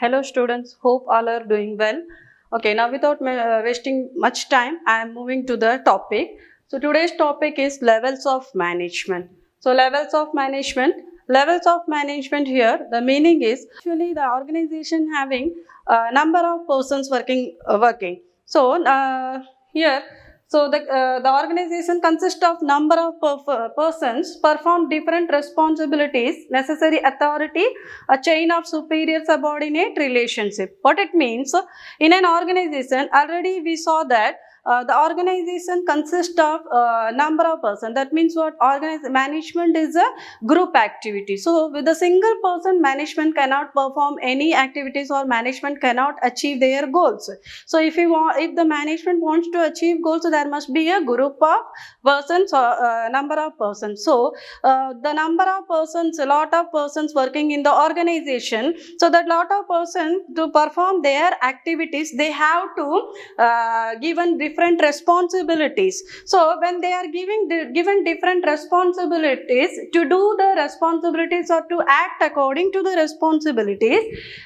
Hello students, hope all are doing well. Okay, now without wasting much time, I am moving to the topic. So today's topic is levels of management. So levels of management here, the meaning is actually the organization having a number of persons working. So here the organization consists of number of persons perform different responsibilities, necessary authority, a chain of superior subordinate relationship. What it means, in an organization, already we saw that the organization consists of number of persons. That means what? Management is a group activity. So with a single person, management cannot perform any activities or management cannot achieve their goals. So if the management wants to achieve goals, there must be a group of persons or number of persons. So the number of persons, a lot of persons working in the organization. So that lot of persons to perform their activities, they have to given different responsibilities. So when they are given different responsibilities, to do the responsibilities or to act according to the responsibilities,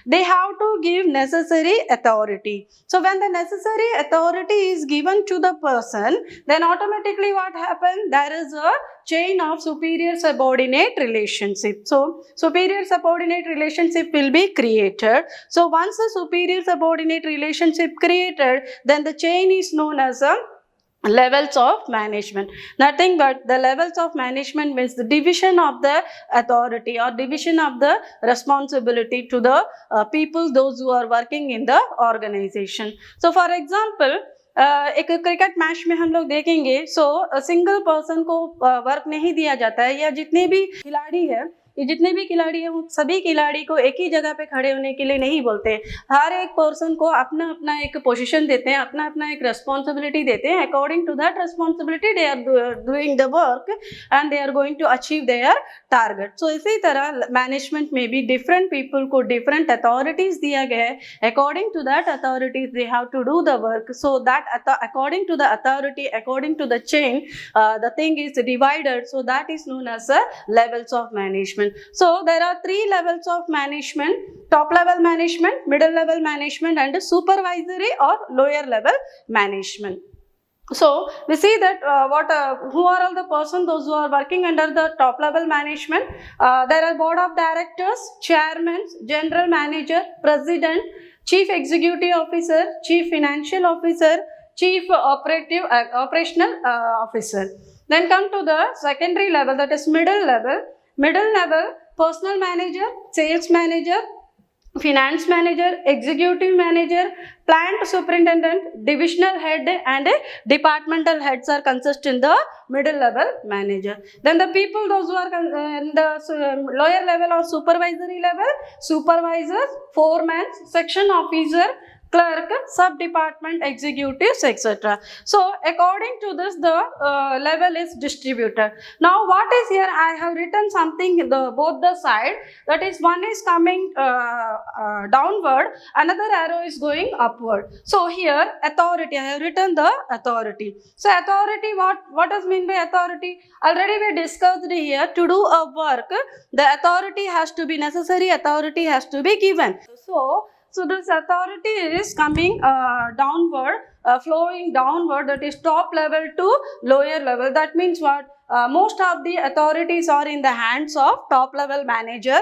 they have to give necessary authority. So when the necessary authority is given to the person, then automatically what happens? There is a chain of superior subordinate relationship. So superior subordinate relationship will be created. So once a superior subordinate relationship created, then the chain is known as a levels of management. Nothing but the levels of management means the division of the authority or division of the responsibility to the people, those who are working in the organization. So for example, एक cricket match में हम लोग देखेंगे, सो single person को work नहीं दिया जाता है, या जितने भी खिलाड़ी है वो सभी खिलाड़ी को एक ही जगह पे खड़े होने के लिए नहीं बोलते। हर एक पर्सन को अपना अपना एक पोजीशन देते हैं, अपना अपना एक रेस्पॉन्सिबिलिटी देते हैं। According to that responsibility they are doing the work and they are going to achieve their target. So इसी तरह मैनेजमेंट में भी डिफरेंट पीपल को डिफरेंट अथॉरिटीज दिया गया है। According to that authorities they have to do the work. So that according to the authority, according to the chain, the thing is divided. So that is known as the levels of management. So there are three levels of management: top level management, middle level management, and supervisory or lower level management. So we see that who are all the persons, those who are working under the top level management. There are board of directors, chairman, general manager, president, chief executive officer, chief financial officer, chief operational officer. Then come to the secondary level, that is middle level. Middle level, personal manager, sales manager, finance manager, executive manager, plant superintendent, divisional head, and departmental heads are consist in the middle level manager. Then the people, those who are in the lower level or supervisory level: supervisors, foreman, section officer, clerk, sub-department executives, etc. So according to this, the level is distributed. Now what is here? I have written something both the side, that is, one is coming downward, another arrow is going upward. So here authority, I have written the authority. So authority, what does mean by authority? Already we discussed here. To do a work, the authority has to be necessary, authority has to be given. So this authority is coming downward, flowing downward, that is top level to lower level. That means what? Most of the authorities are in the hands of top level manager.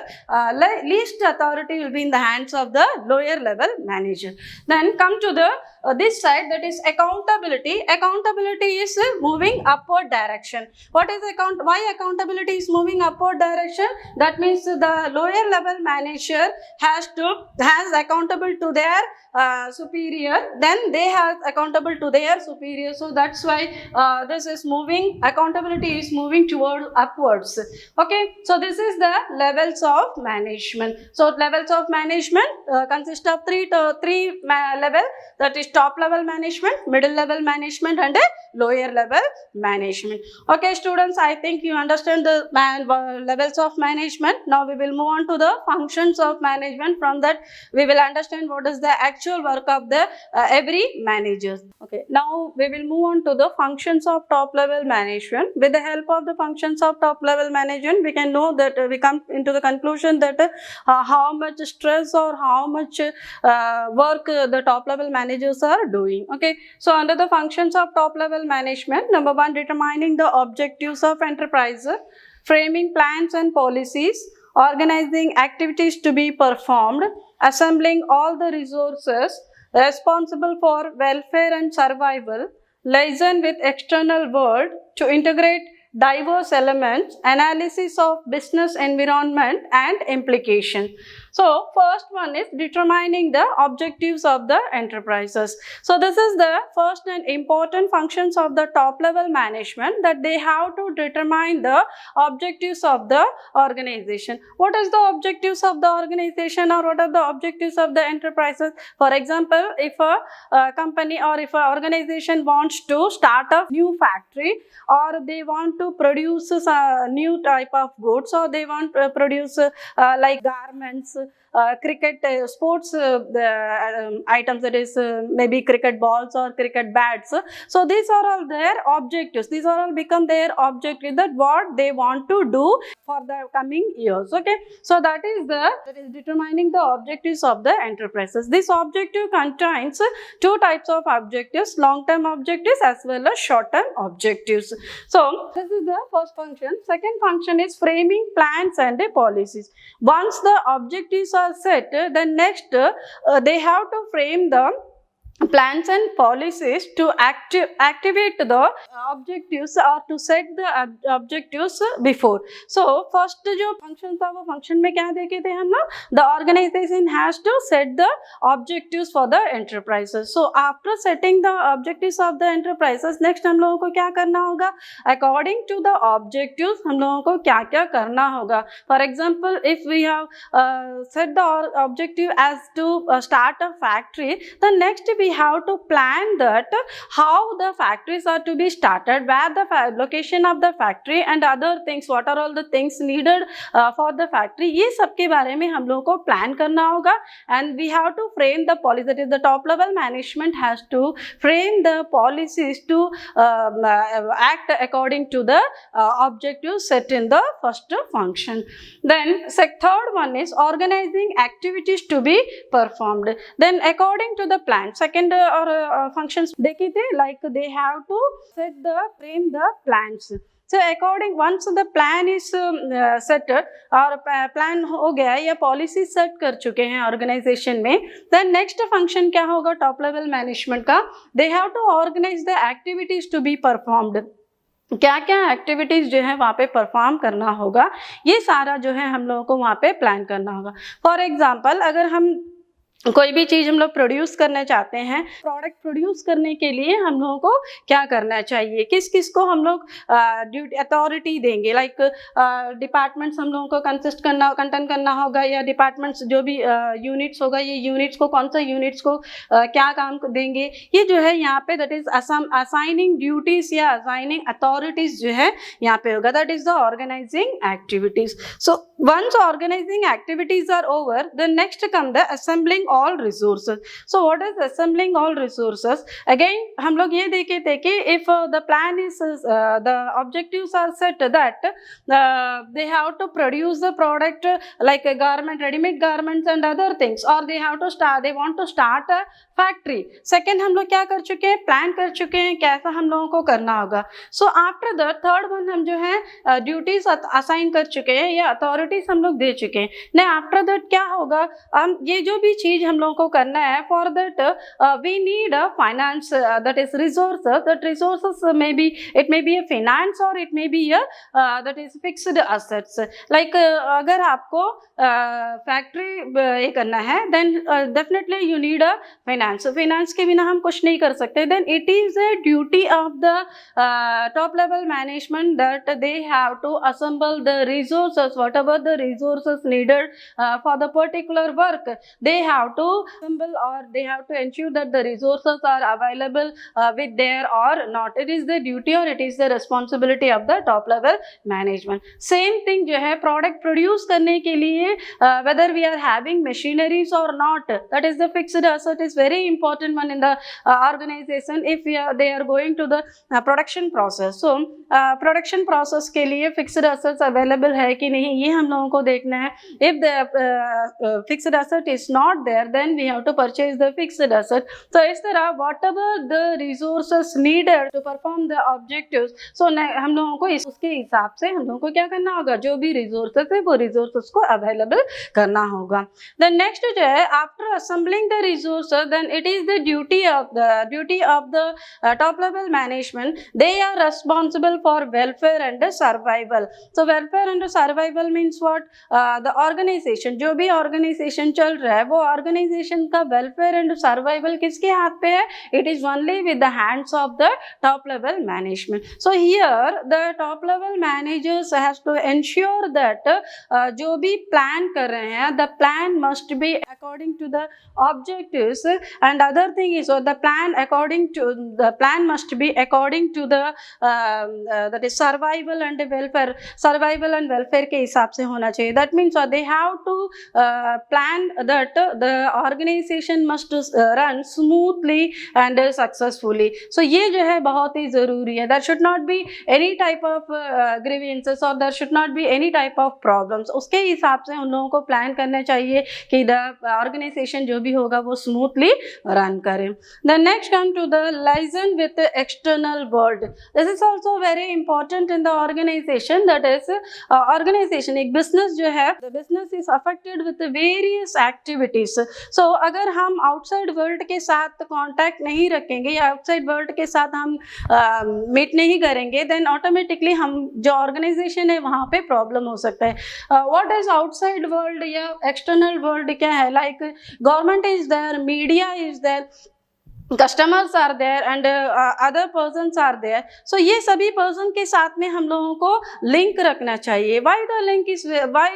Least authority will be in the hands of the lower level manager. Then come to the this side, that is accountability. Accountability is moving upward direction. What is why accountability is moving upward direction? That means the lower level manager has accountable to their superior, then they have accountable to their superior. So that's why this is moving, accountability is moving toward upwards. Okay, so this is the levels of management. So levels of management consist of three level, that is top level management, middle level management, and a lower level management. Okay students, I think you understand the levels of management. Now we will move on to the functions of management. From that we will understand what is the actual work of the every manager. managers. Okay, now we will move on to the functions of top level management. With the help of the functions of top level management, we can know that we come into the conclusion that how much stress or how much work the top level managers are doing. Okay, so under the functions of top level management, number one, determining the objectives of enterprise, framing plans and policies, organizing activities to be performed, assembling all the resources responsible for welfare and survival, liaison with external world to integrate diverse elements, analysis of business environment and implication. So first one is determining the objectives of the enterprises. So this is the first and important functions of the top level management, that they have to determine the objectives of the organization. What is the objectives of the organization, or what are the objectives of the enterprises? For example, if a company or if an organization wants to start a new factory, or they want to produce a new type of goods, or they want to produce like garments, cricket sports items, that is maybe cricket balls or cricket bats. So these are all their objectives. These are all become their objectives, that what they want to do for the coming years. Okay, so that is determining the objectives of the enterprises. This objective contains two types of objectives: long-term objectives as well as short-term objectives. So this is the first function. Second function is framing plans and policies. Once the objectives are set, then next they have to frame the plans and policies to activate the objectives, or to set the objectives before. So first जो functions था वो function में क्या देखे थे हम लोग? The organization has to set the objectives for the enterprises. So after setting the objectives of the enterprises, next हम लोगों को क्या करना होगा? According to the objectives हम लोगों को क्या क्या करना होगा? For example, if we have set the objective as to start a factory, then next we have to plan that how the factories are to be started, where the location of the factory and other things, what are all the things needed for the factory. ये सब के बारे में हम लोगों को plan करना होगा, and we have to frame the policy. That is, the top level management has to frame the policies to act according to the objectives set in the first function. Then third one is organizing activities to be performed. Then according to the plan, second functions देखी थे, like they have to frame the plans. So according, once the plan is set और plan हो गया या policy set कर चुके हैं organization में, then next function क्या होगा top level management का? They have to organize the activities to be performed. क्या क्या एक्टिविटीज जो है वहाँ पे परफॉर्म करना होगा, ये सारा जो है हम लोगों को वहाँ पे प्लान करना होगा. फॉर एग्जाम्पल, अगर हम कोई भी चीज़ हम लोग प्रोड्यूस करना चाहते हैं, प्रोडक्ट प्रोड्यूस करने के लिए हम लोगों को क्या करना चाहिए, किस किस को हम लोग अथॉरिटी देंगे, लाइक डिपार्टमेंट्स हम लोगों को कंटेंट करना होगा, या डिपार्टमेंट्स जो भी यूनिट्स होगा, ये यूनिट्स को कौन सा यूनिट्स को क्या काम देंगे, ये जो है यहाँ पे दैट इज असाइनिंग ड्यूटीज या असाइनिंग अथॉरिटीज जो है यहाँ पे होगा. That is the organising activities. So once organising activities are over, then next come the assembling all resources. So what is assembling all resources? Again हम लोग ये देखे थे कि if the plan is the objectives are set that they have to produce the product like a garment, ready-made garments and other things, or they want to start a factory. Second हम लोग क्या कर चुके हैं, plan कर चुके हैं कैसा हम लोगों को करना होगा. So after the third one हम जो है ड्यूटीज असाइन कर चुके हैं या अथॉरिटीज हम लोग दे चुके हैं. नहीं, आफ्टर दैट क्या होगा, हम ये जो भी चीज हम लोगों को करना है, for that we need a finance, that is resources. That resources may be, it may be a finance और it may be a that is fixed assets. Like अगर आपको फैक्ट्री ये करना है, then definitely you need a finance. Finance के बिना हम कुछ नहीं कर सकते. Then it is a duty of the top level management that they have to assemble the resources, whatever the resources needed for the particular work, they have have to assemble or they have to ensure that the resources are available with their or not. It is the duty or it is the responsibility of the top level management. Same thing जो है product produce करने के लिए whether we are having machineries or not, that is the fixed asset is very important one in the organization if they are going to the production process. So production process के लिए fixed assets available है कि नहीं ये हम लोगों को देखना है. If the fixed asset is not there, then we have to purchase the fixed asset. So इस तरह whatever the resources needed to perform the objectives, so हम लोगों को उसके हिसाब से हम लोगों को क्या करना होगा, जो भी resources है वो resources को available करना होगा. Then next जो है after assembling the resources, then it is the duty of the top level management. They are responsible for welfare and survival. So welfare and survival means what? The organization, जो भी organization चल रहा है वो organization का welfare and survival किसके हाथ पे है? It is only with the hands of the top level management. So here the top level managers has to ensure that जो भी plan कर रहे हैं, the plan must be according to the objectives, and other thing is the plan must be according to the that is survival and welfare के हिसाब से होना चाहिए. That means they have to plan that the organization must run smoothly and successfully. So ये जो है बहुत ही ज़रूरी है. There should not be any type of grievances or there should not be any type of problems. उसके हिसाब से उन लोगों को plan करना चाहिए कि the organization जो भी होगा वो smoothly run करे. Then next come to the liaison with the external world. This is also very important in the organization. That is organization एक business जो है, the business is affected with the various activities. So अगर हम outside world के साथ contact नहीं रखेंगे या outside world के साथ हम meet नहीं करेंगे, then automatically हम जो organization है वहाँ पे problem हो सकता है. What is outside world या external world क्या है? Like government is there, media is there, customers are there and other persons are there. So ये सभी person के साथ में हम लोगों को link रखना चाहिए. Why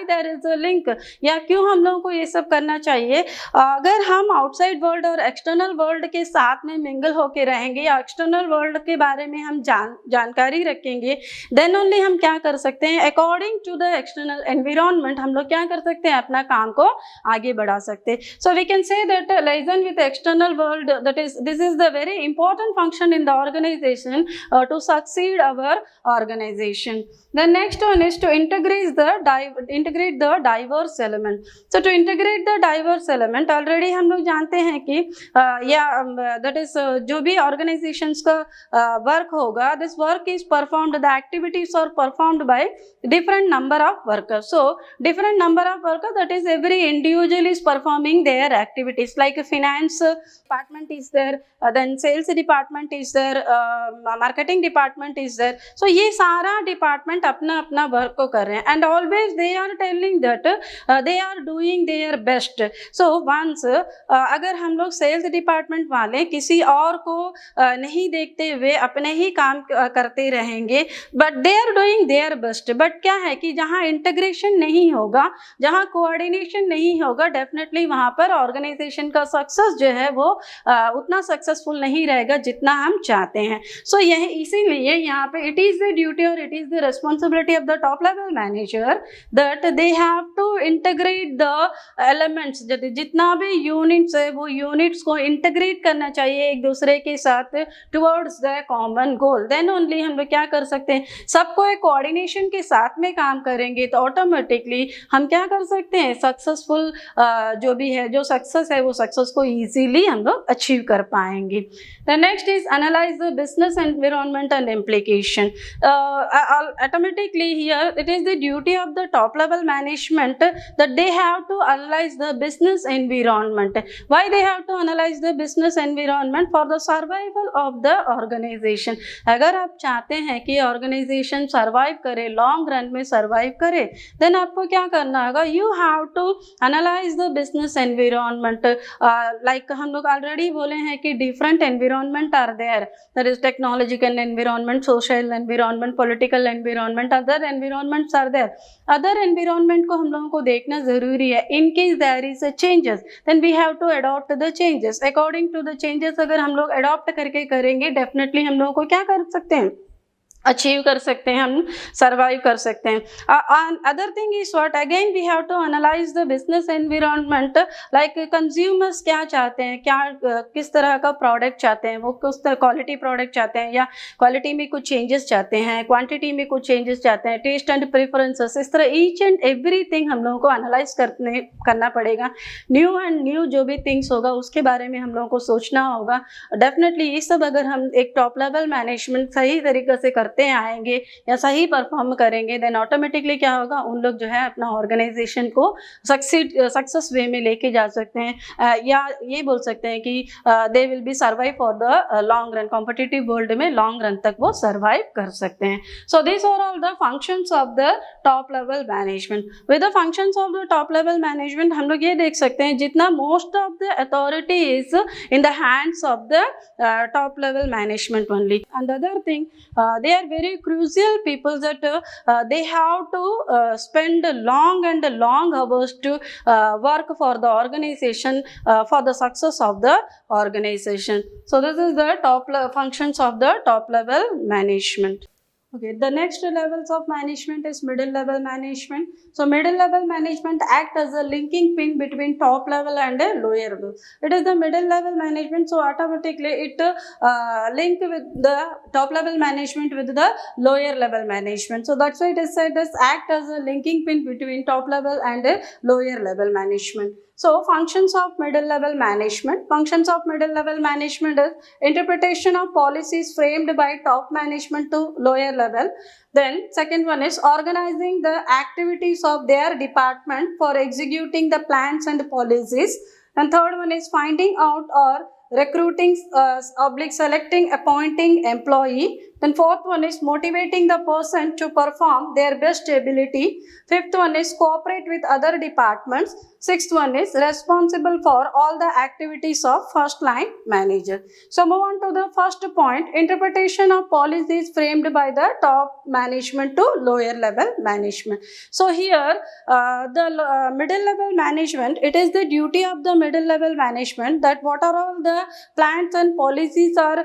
there is a link, या क्यों हम लोगों को ये सब करना चाहिए? अगर हम outside world और external world के साथ में mingle होके रहेंगे या external world के बारे में हम जानकारी रखेंगे, then only हम क्या कर सकते हैं, according to the external environment हम लोग क्या कर सकते हैं, अपना काम को आगे बढ़ा सकते हैं. So we can say that liaison with the external world, that is this is the very important function in the organization to succeed our organization. The next one is to integrate the diverse element. So to integrate the diverse element, already हम लोग जानते हैं कि that is जो भी organizations का work होगा, this work is performed, the activities are performed by different number of workers. So different number of workers, that is every individual is performing their activities. Like finance department is there, then sales department is there, marketing department is there. So ये सारा department अपना अपना work को कर रहे हैं and always they are telling that they are doing their best. So once अगर हम लोग सेल्स डिपार्टमेंट वाले किसी और को नहीं देखते हुए अपने ही काम करते रहेंगे, but they are doing their best, but क्या है कि जहाँ इंटीग्रेशन नहीं होगा, जहाँ कोऑर्डिनेशन नहीं होगा, डेफिनेटली वहाँ पर ऑर्गेनाइजेशन का सक्सेस जो है वो उतना सक्सेसफुल नहीं रहेगा जितना हम चाहते हैं. सो यह इसीलिए यहाँ पे इट इज़ द ड्यूटी और it is the responsibility of the top level manager that they have to integrate the elements. जितना भी यूनिट्स है वो यूनिट्स को इंटीग्रेट करना चाहिए एक दूसरे के साथ towards the common goal. Then only हम लोग क्या कर सकते हैं, सबको एक कोऑर्डिनेशन के साथ में काम करेंगे तो ऑटोमेटिकली हम क्या कर सकते हैं, सक्सेसफुल जो भी है, जो सक्सेस है वो सक्सेस को ईजीली हम लोग अचीव कर पाएंगे. The next is analyse the business environment and implication. Automatically here it is the duty of the top level management that they have to analyse the business environment. Why they have to analyse the business environment? For the survival of the organisation. अगर आप चाहते हैं कि organisation survive करे, long run में survive करे, then आपको क्या करना होगा, you have to analyse the business environment. Like हम लोग ऑलरेडी बोले हैं कि different environment are there, that is technological environment, social environment, political environment, other environments are there. Other environment को हम लोगों को देखना जरूरी है. In case there is a changes then we have to adopt the changes. According to the changes अगर हम लोग अडॉप्ट करके करेंगे डेफिनेटली हम लोगों को क्या कर सकते हैं, अचीव कर सकते हैं, हम सर्वाइव कर सकते हैं. Other thing is what, again we have to analyse the business environment, like consumers क्या चाहते हैं, क्या किस तरह का प्रोडक्ट चाहते हैं, वो किस तरह क्वालिटी प्रोडक्ट चाहते हैं या क्वालिटी में कुछ चेंजेस चाहते हैं, क्वांटिटी में कुछ चेंजेस चाहते हैं, टेस्ट एंड प्रेफरेंसेस, इस तरह ईच एंड एवरीथिंग हम लोगों को एनालाइज करना पड़ेगा. न्यू जो भी थिंग्स होगा उसके बारे में हम लोगों को सोचना होगा. डेफिनेटली ये सब अगर हम एक टॉप लेवल मैनेजमेंट सही तरीके से करते आएंगे या सही परफॉर्म करेंगे देन ऑटोमेटिकली क्या होगा, उन लोग जो है अपना ऑर्गेनाइजेशन को सक्सेस वे में लेके जा सकते हैं, या ये बोल सकते हैं कि they will be survive for the long run. Competitive world में लॉन्ग रन तक वो सर्वाइव कर सकते हैं. So this are all the functions of the top level management. With the functions of the top level management हम लोग ये देख सकते हैं जितना most of the authority is in the hands of the top level management only. And the other thing, they are very crucial people that they have to spend long hours to work for the organization, for the success of the organization. So this is the functions of the top level management. Okay, the next levels of management is middle level management. So middle level management act as a linking pin between top level and a lower level. It is the middle level management, so automatically it link with the top level management with the lower level management. So that's why it is said as act as a linking pin between top level and a lower level management. So functions of middle level management. Functions of middle level management is interpretation of policies framed by top management to lower level. Then second one is organizing the activities of their department for executing the plans and policies. And third one is finding out or recruiting selecting appointing employee. Then fourth one is motivating the person to perform their best ability. Fifth one is cooperate with other departments. Sixth one is responsible for all the activities of first line manager. So move on to the first point, interpretation of policies framed by the top management to lower level management. So here the middle level management, it is the duty of the middle level management that what are all the plans and policies are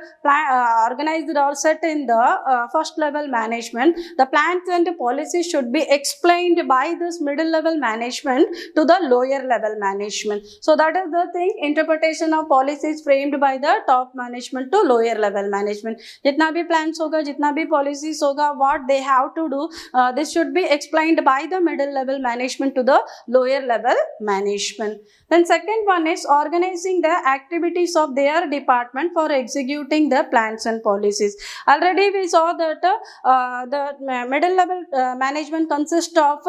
organized or set in the first level management. The plans and the policies should be explained by this middle level management to the lower level management. So that is the thing, interpretation of policies framed by the top management to lower level management. जितना भी plans होगा, जितना भी policies होगा, what they have to do, this should be explained by the middle level management to the lower level management. Then second one is organizing the activities of their department for executing the plans and policies. Already we saw that the middle level management consists of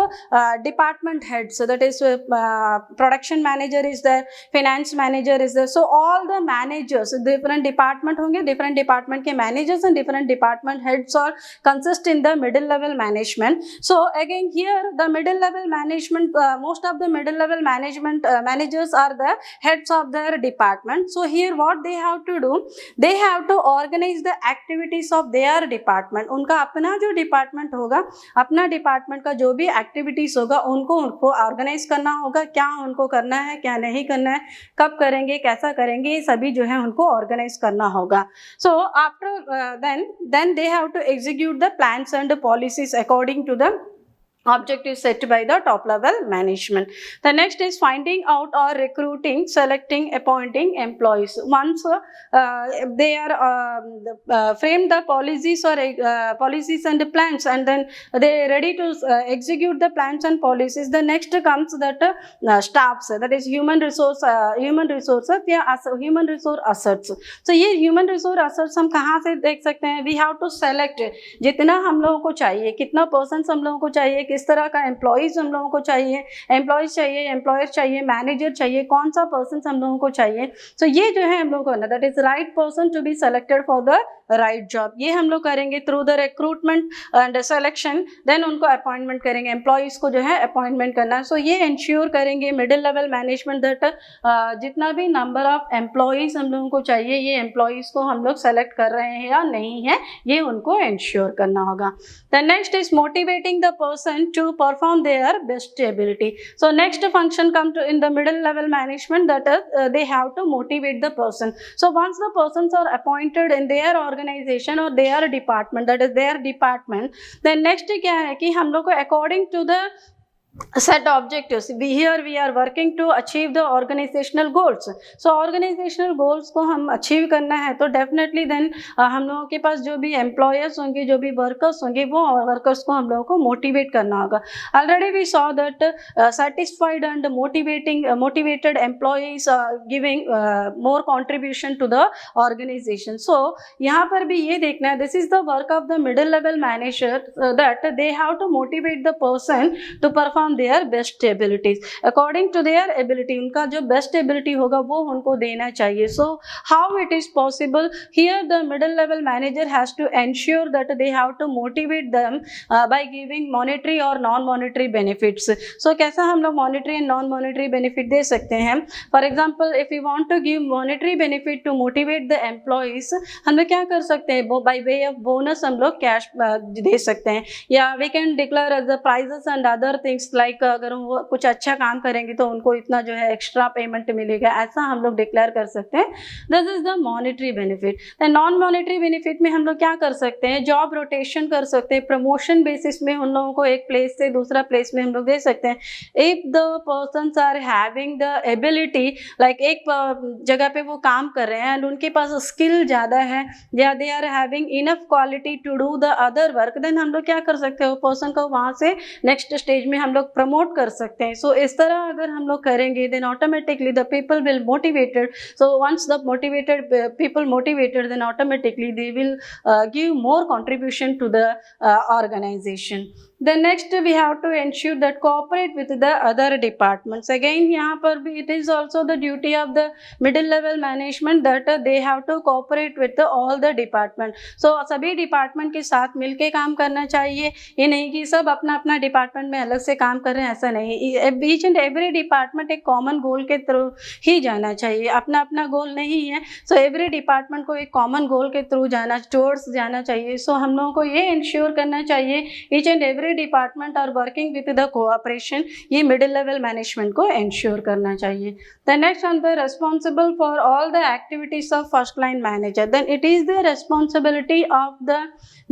department heads. So that is production manager is there, finance manager is there. So all the managers, different department होंगे, different department के managers and different department heads are consist in the middle level management. So again here the middle level management, most of the middle level management managers are the heads of their department. So here what they have to do, they have to organize the activities of their department. उनका अपना जो department होगा, अपना department का जो भी activities होगा उनको organize करना होगा, क्या उनको करना है, क्या नहीं करना है, कब करेंगे, कैसा करेंगे, ये सभी जो है उनको organize करना होगा. So after then they have to execute the plans and policies according to the objective set by the top level management. The next is finding out or recruiting, selecting, appointing employees. Once they are framed the policies or policies and plans, and then they are ready to execute the plans and policies, the next comes that staffs, that is human resource या human resource assets. So ये human resource assets हम कहाँ से देख सकते हैं? We have to select जितना हम लोगों को चाहिए, कितना persons हम लोगों को चाहिए, किस तरह का एम्प्लॉइज हम लोगों को चाहिए, एम्प्लॉइज चाहिए, एम्प्लॉयर चाहिए, मैनेजर चाहिए, कौन सा पर्सन हम लोगों को चाहिए. सो ये जो है हम लोगों को ना, that is right person to be selected for the right job, ये हम लोग करेंगे through the recruitment and selection, then उनको अपॉइंटमेंट करेंगे, एम्प्लॉयज़ को जो है अपॉइंटमेंट करना है। सो ये इंश्योर करेंगे मिडिल लेवल मैनेजमेंट दैट जितना भी नंबर ऑफ एम्प्लॉयज़ हम लोगों को चाहिए, ये एम्प्लॉयज़ को हम लोग सेलेक्ट कर रहे हैं या नहीं है, ये उनको इंश्योर करना होगा। The next is motivating the person to perform their best ability. So next function come to in the middle level management that they have to motivate the person. So once the persons are appointed in their organization or their department, that is their department, then next क्या है कि हम लोग को according to the set objectives, we are working to achieve the organizational goals. So organizational goals को हम achieve करना है तो definitely then हम लोगों के पास जो भी employers होंगे, जो भी workers होंगे, वो workers को हम लोगों को motivate करना होगा. Already we saw that satisfied and motivated employees giving more contribution to the organization. So यहाँ पर भी ये देखना है, this is the work of the middle level manager, that they have to motivate the person to perform their best abilities according to their ability. उनका जो best ability होगा वो उनको देना चाहिए. So how it is possible? Here the middle level manager has to ensure that they have to motivate them by giving monetary or non-monetary benefits. So कैसा हम लोग monetary and non-monetary benefit दे सकते हैं? For example, if we want to give monetary benefit to motivate the employees, हम लोग क्या कर सकते हैं? By way of bonus हम लोग cash दे सकते हैं, या we can declare as the prizes and other things like अगर वो कुछ अच्छा काम करेंगे तो उनको इतना जो है एक्स्ट्रा पेमेंट मिलेगा, ऐसा हम लोग डिक्लेयर कर सकते हैं. This is the monetary benefit. Non monetary benefit में हम लोग क्या कर सकते हैं? जॉब रोटेशन कर सकते हैं, प्रमोशन बेसिस में उन लोगों को एक प्लेस से दूसरा प्लेस में हम लोग दे सकते हैं. If the persons are having the ability, like एक जगह पे वो काम कर रहे हैं एंड उनके पास स्किल ज़्यादा है, या they are having enough quality to do the other work, then हम लोग क्या कर सकते हैं? वो पर्सन को वहाँ से नेक्स्ट स्टेज में हम लोग प्रमोट कर सकते हैं. सो इस तरह अगर हम लोग करेंगे then automatically the people will motivated. So once the motivated people motivated, then automatically they will give more contribution to the organization. Then next we have to ensure that cooperate with the other departments. Again यहाँ पर भी it is also the duty of the middle level management that they have to cooperate with all the department. So सभी department के साथ मिलके काम करना चाहिए. ये नहीं कि सब अपना अपना department में अलग से काम कर रहे हैं, ऐसा नहीं. Each and every department एक common goal के थ्रू ही जाना चाहिए, अपना अपना गोल नहीं है. So every department को एक common goal के थ्रू towards जाना चाहिए. So हम लोगों को ये ensure करना चाहिए each and every department are working with the cooperation, ये मिडिल लेवल मैनेजमेंट को इंश्योर करना चाहिए. The next one, the responsible for all the activities of first line manager. Then it is the responsibility of the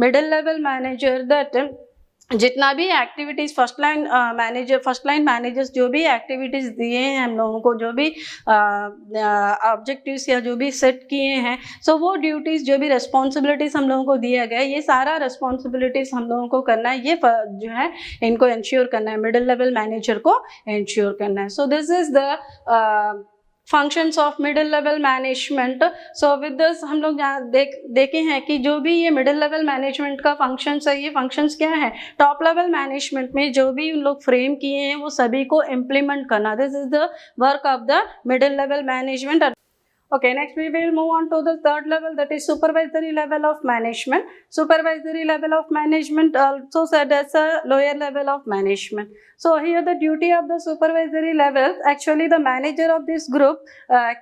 middle level manager that जितना भी activities first line managers जो भी activities दिए हैं हम लोगों को, जो भी ऑब्जेक्टिव्स या जो भी सेट किए हैं, सो वो ड्यूटीज़ जो भी रिस्पॉन्सिबिलिटीज़ हम लोगों को दिया गया है, ये सारा रिस्पॉन्सिबिलिटीज़ हम लोगों को करना है. ये जो है इनको इंश्योर करना है, मिडिल लेवल मैनेजर को इंश्योर करना है. So this is the functions of middle level management. So with this हम लोग देखे हैं कि जो भी ये मिडिल लेवल मैनेजमेंट का फंक्शंस है, ये फंक्शंस क्या है? टॉप लेवल मैनेजमेंट में जो भी उन लोग फ्रेम किए हैं वो सभी को इम्प्लीमेंट करना. This is the work of the middle level management. Okay, next we will move on to the third level, that is supervisory level of management. Supervisory level of management also said as a lower level of management. So here the duty of the supervisory level, actually the manager of this group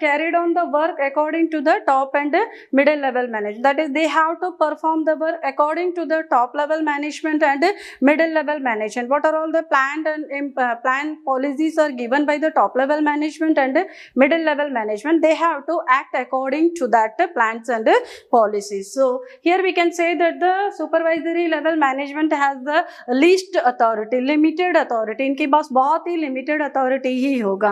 carried on the work according to the top and middle level management. That is, they have to perform the work according to the top level management and middle level management. What are all the planned and planned policies are given by the top level management and middle level management? They have to act according to that plans and policies. So here we can say that the supervisory level management has the least authority, limited authority. इनके पास बहुत ही limited authority ही होगा.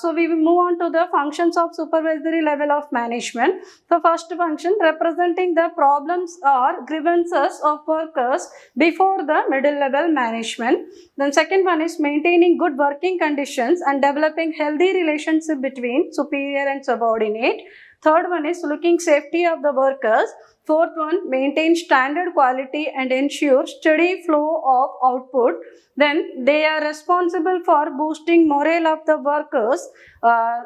So we will move on to the functions of supervisory level of management. So first function, representing the problems or grievances of workers before the middle level management. Then second one is maintaining good working conditions and developing healthy relationship between superior and subordinate. Third one is looking safety of the workers. Fourth one, maintain standard quality and ensure steady flow of output. Then they are responsible for boosting morale of the workers.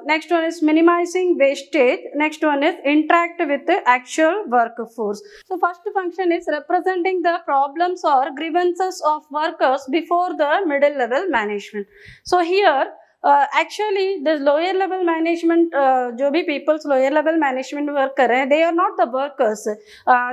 Next one is minimizing wastage. Next one is interact with the actual workforce. So first function is representing the problems or grievances of workers before the middle level management. So here actually the lower level management जो भी people's lower level management work कर रहे हैं, they are not the workers,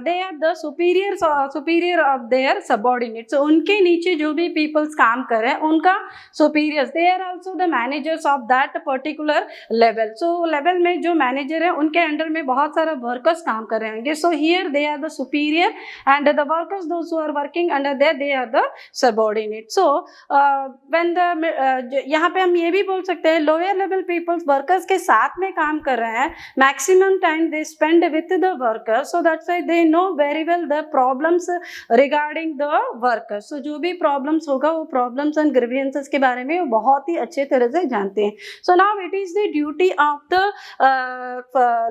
they are the superior of their subordinates. So उनके नीचे जो भी peoples काम कर रहे हैं उनका superiors, they are also the managers of that particular level. So level में जो manager है उनके under में बहुत सारा workers काम कर रहे होंगे. So here they are the superior and the workers those who are working under there they are the subordinate. So when the यहाँ पे हम ये भी बोल सकते हैं लोअर लेवल पीपल्स वर्कर्स के साथ में काम कर रहे हैं, maximum time they spend with the workers, so that's why they know very well the problems regarding the workers. So जो भी प्रॉब्लम्स होगा वो प्रॉब्लम्स एंड ग्रीवियंसेस के बारे में वो बहुत ही अच्छे तरह से जानते हैं. So now it is the duty of the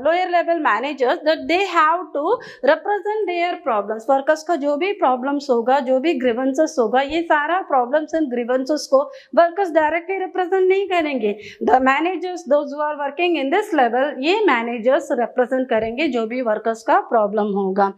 lower level managers that they have to represent their problems. Workers का जो भी प्रॉब्लम्स होगा, जो भी ग्रीवेंसेस होगा, ये सारा प्रॉब्लम्स एंड ग्रीवेंसेस को वर्कर्स डायरेक्टली रिप्रेजेंट नहीं करेंगे. The managers those who are working in this level, ये मैनेजर्स रिप्रेजेंट करेंगे जो भी वर्कर्स का प्रॉब्लम होगा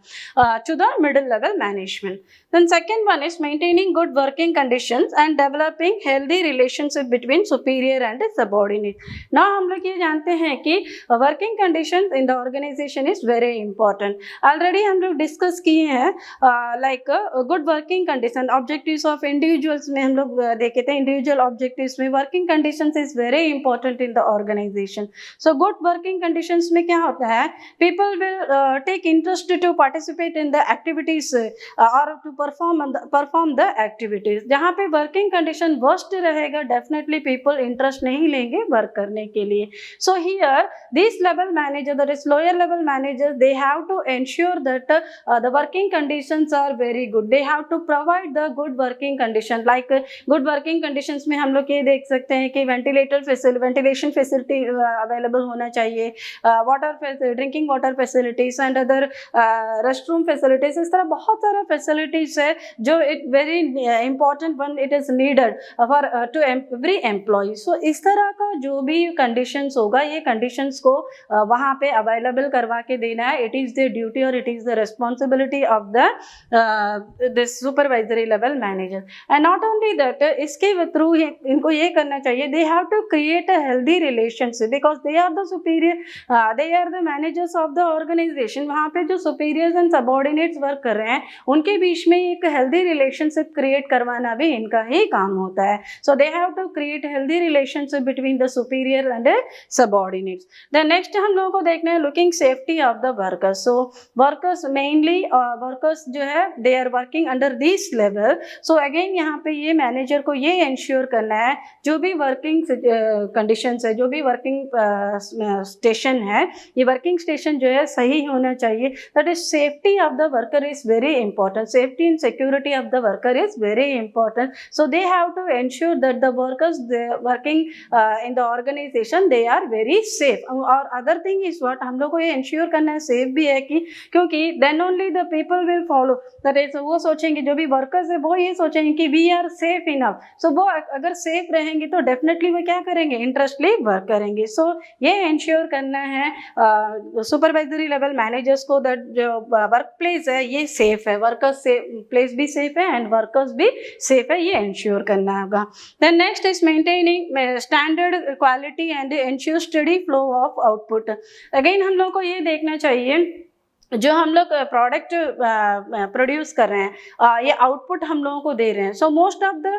to the middle level management. Then second one is maintaining good working conditions and developing healthy relationship between superior and subordinate. Now हम लोग ये जानते हैं कि working conditions in the organisation is very important. Already हम लोग discuss किए हैं like good working condition, objectives of individuals में हम लोग देखे थे. इंडिविजुअल ऑब्जेक्टिव्स में working conditions is very important in the organisation. So good working conditions में क्या होता है, people will take interest to participate in the activities और टू परफॉर्म द एक्टिविटीज. जहाँ पे वर्किंग कंडीशन वर्स्ट रहेगा डेफिनेटली पीपल इंटरेस्ट नहीं लेंगे वर्क करने के लिए. So here this level manager, that is lower level manager, they have to ensure that the working conditions are very good. They have to provide the good working condition. Like good working conditions में हम लोग ये देख सकते हैं कि ventilation facility available होना चाहिए, water drinking water facilities and other restroom facilities. इस तरह बहुत सारा फैसिलिटीज है जो it very important one, it is needed for to every employ. So इस तरह का जो भी कंडीशंस होगा, ये कंडीशंस को वहाँ पे अवेलेबल करवा के देना है. इट इज द ड्यूटी और it is the responsibility of the supervisory level manager. And not only that, इसके थ्रू इनको ये करना चाहिए, they have to create a healthy relationship because they are the superior, they are the managers of the organisation. वहाँ पे जो superiors and subordinates work कर रहे हैं उनके बीच में एक हेल्दी रिलेशनशिप क्रिएट करवाना भी इनका ही काम होता है. So they have to create healthy relationship between the superior and subordinates. Then next हम लोगों को देखना है looking safety of the workers. So workers mainly workers जो है they are working under this level. So again यहाँ पे ये मैनेजर को ये इंश्योर करना है जो भी वर्किंग कंडीशंस है, जो भी वर्किंग स्टेशन है, ये वर्किंग स्टेशन जो है सही होना चाहिए. That is safety of the worker is very important. Safety and security of the worker is very important. So they have to ensure that the workers working in the organisation they are very safe. और other thing is what, हम लोग को ये ensure करना है safe भी है कि क्योंकि then only the people will follow. That is वो सोचेंगे, जो भी वर्कर्स है वो ये सोचेंगे कि वी आर सेफ इनफ. सो वो अगर सेफ रहेंगे तो डेफिनेटली वो क्या करेंगे, इंटरेस्टली वर्क करेंगे. सो ये इंश्योर करना है सुपरवाइजरी लेवल मैनेजर्स को दैट जो वर्क प्लेस है ये सेफ है, वर्कर्स प्लेस भी सेफ है एंड वर्कर्स भी सेफ है, ये इंश्योर करना होगा. Then next is maintaining standard quality and ensure steady flow of output. Again हम लोग को ये देखना चाहिए जो हम लोग प्रोडक्ट प्रोड्यूस कर रहे हैं, ये आउटपुट हम लोगों को दे रहे हैं. So most of the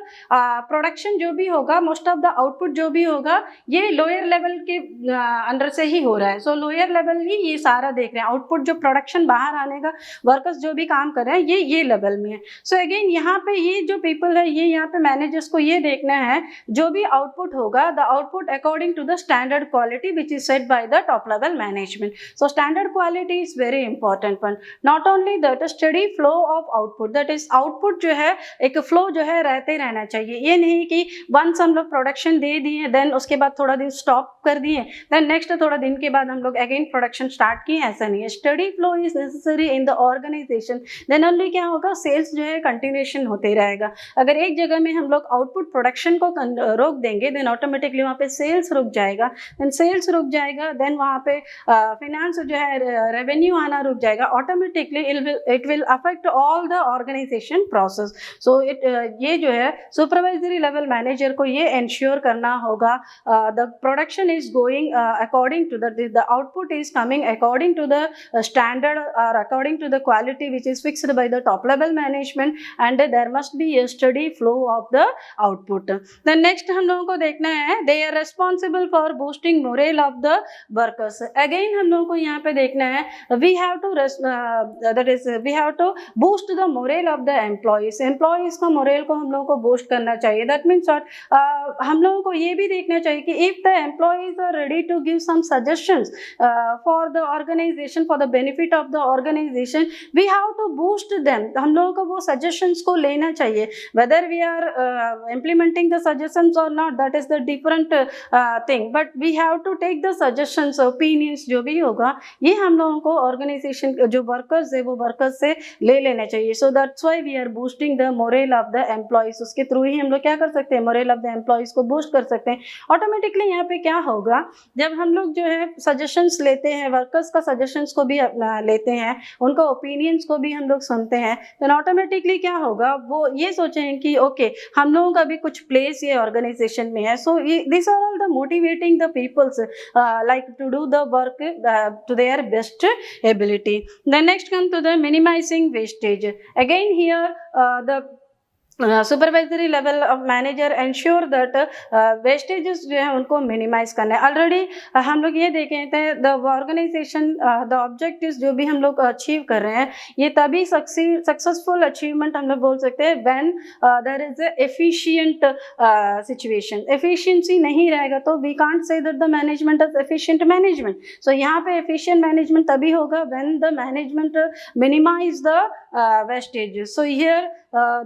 production जो भी होगा, मोस्ट ऑफ द आउटपुट जो भी होगा, ये लोअर लेवल के अंडर से ही हो रहा है. सो लोअर लेवल ही ये सारा देख रहे हैं. आउटपुट जो प्रोडक्शन बाहर आने का वर्कर्स जो भी काम कर रहे हैं ये लेवल में है. सो अगेन यहाँ पे ये जो पीपल है, ये यहाँ पे मैनेजर्स को ये देखना है जो भी आउटपुट होगा, the output according to the standard quality which is set by the top level management. So standard quality is very important one. Not only that, a steady flow of output, that is output जो है एक flow जो है रहते रहना चाहिए. ये नहीं कि once हम लोग production दे दिए then उसके बाद थोड़ा दिन stop कर दिए, then next थोड़ा दिन के बाद हम लोग again production start किए, ऐसा नहीं है. Steady flow is necessary in the organization. Then only क्या होगा, sales जो है continuation होते रहेगा. अगर एक जगह में हम लोग output production को रोक देंगे then automatically वहाँ पे sales रुक जाएगा. then sales रुक जाएगा then वहाँ पे finance जो है revenue आना रुक जाएगा. automatically it will affect all the organization process. so ये जो है supervisory level manager को ये ensure करना होगा the production is going according to the output is coming according to the standard or according to the quality which is fixed by the top level management, and there must be a steady flow of the output. then next हम लोगों को देखना है they are responsible for boosting morale of the workers. again हम लोगों को यहाँ पे देखना है we have to boost the morale of the employees. employees का morale को हम लोगों को boost करना चाहिए. that means what, हम लोगों को ये भी देखना चाहिए कि if the employees are ready to give some suggestions for the organization, for the benefit of the organization, we have to boost them. हम लोगों को वो suggestions को लेना चाहिए. whether we are implementing the suggestions or not, that is the different thing, but we have to take the suggestions, opinions जो भी होगा ये हम लोगों को organization जो workers है वो workers से ले लेना चाहिए. so that's why we are boosting the morale of the employees. उसके थ्रू ही हम लोग क्या कर सकते हैं, morale of the employees को boost कर सकते हैं. automatically यहाँ पे क्या होगा, जब हम लोग जो है suggestions लेते हैं, workers का suggestions को भी लेते हैं, उनका opinions को भी हम लोग सुनते हैं, then automatically क्या होगा, वो ये सोचें कि okay हम लोगों का भी कुछ place ये organization में है. so these are all the motivating the peoples like to do the work to their best ability. then next come to the minimizing wastage. again here the supervisory level of manager ensure that wastages जो है उनको minimize करना है. already हम लोग ये देखे थे the organization the objectives जो भी हम लोग achieve कर रहे हैं ये तभी successful achievement हम लोग बोल सकते हैं when there is a efficient situation. efficiency नहीं रहेगा तो we can't say that the management is efficient management. so यहाँ पे efficient management तभी होगा when the management minimize the wastages. so here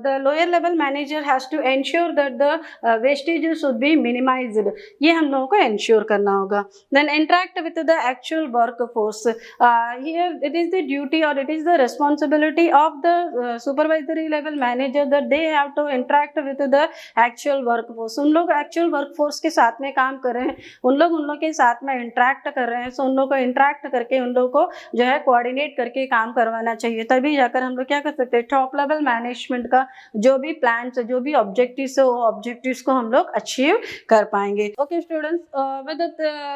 the lower level manager has to ensure that the wastages should be minimized. ये हम लोगों को ensure करना होगा. then interact with the actual workforce. Here it is the duty or it is the responsibility of the supervisory level manager that they have to interact with the actual workforce. उन लोग actual workforce के साथ में काम कर रहे हैं, उन लोग के साथ में interact कर रहे हैं, so उन लोग को interact करके उन लोग को जो है coordinate करके काम करवाना चाहिए. तभी जाकर हम लोग क्या कर सकते हैं, top level management का जो भी प्लान्स जो भी ऑब्जेक्टिव्स है वो ऑब्जेक्टिव्स को हम लोग अचीव कर पाएंगे. Okay students,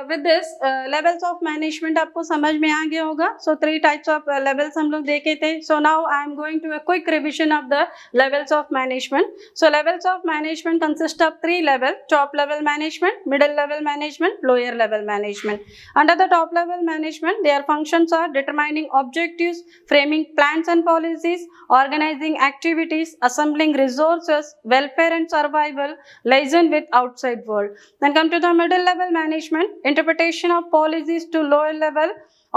with this levels of management आपको समझ में आ गया होगा. सो 3 टाइप्स ऑफ लेवल्स हम लोग देखे थे. So now I am going to a quick revision of the levels of management. So levels of management consist of 3 level: top level management, middle level management, lower level management. Under the top level management their functions are determining objectives, framing plans and policies, organizing activities, assembling resources, welfare and survival, liaison with outside world. Then come to the middle level management: interpretation of policies to lower level,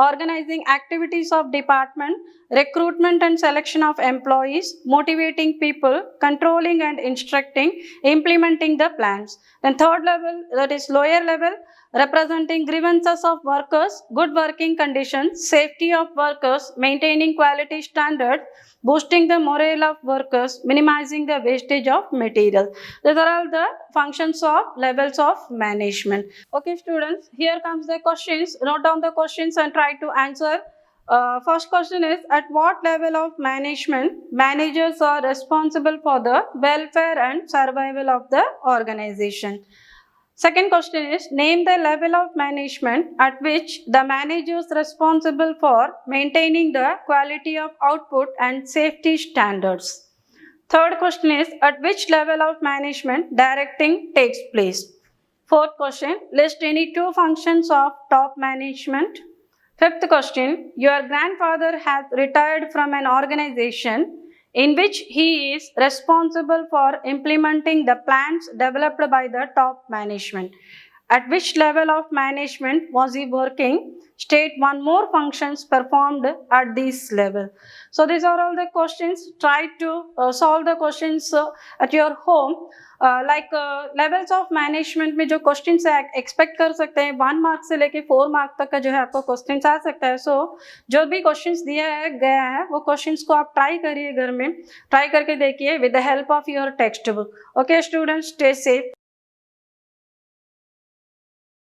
organizing activities of department, recruitment and selection of employees, motivating people, controlling and instructing, implementing the plans. Then third level, that is lower level, representing grievances of workers, good working conditions, safety of workers, maintaining quality standards, boosting the morale of workers, minimizing the wastage of material. These are all the functions of levels of management. Okay students, here comes the questions. Note down the questions and try to answer. First question is, at what level of management managers are responsible for the welfare and survival of the organization? Second question is, name the level of management at which the manager is responsible for maintaining the quality of output and safety standards. Third question is, at which level of management directing takes place. Fourth question, list any 2 functions of top management. Fifth question, your grandfather has retired from an organization in which he is responsible for implementing the plans developed by the top management. At which level of management was he working? State one more functions performed at this level. So these are all the questions. Try to solve the questions at your home. Levels of management में जो question expect कर सकते हैं 1 mark से लेके 4 mark तक का जो है आपको क्वेश्चन आ सकता है. सो जो भी क्वेश्चन दिया है गया है वो क्वेश्चंस को आप ट्राई करिए घर में, ट्राई करके देखिए with the help of your text book. Okay students, stay safe.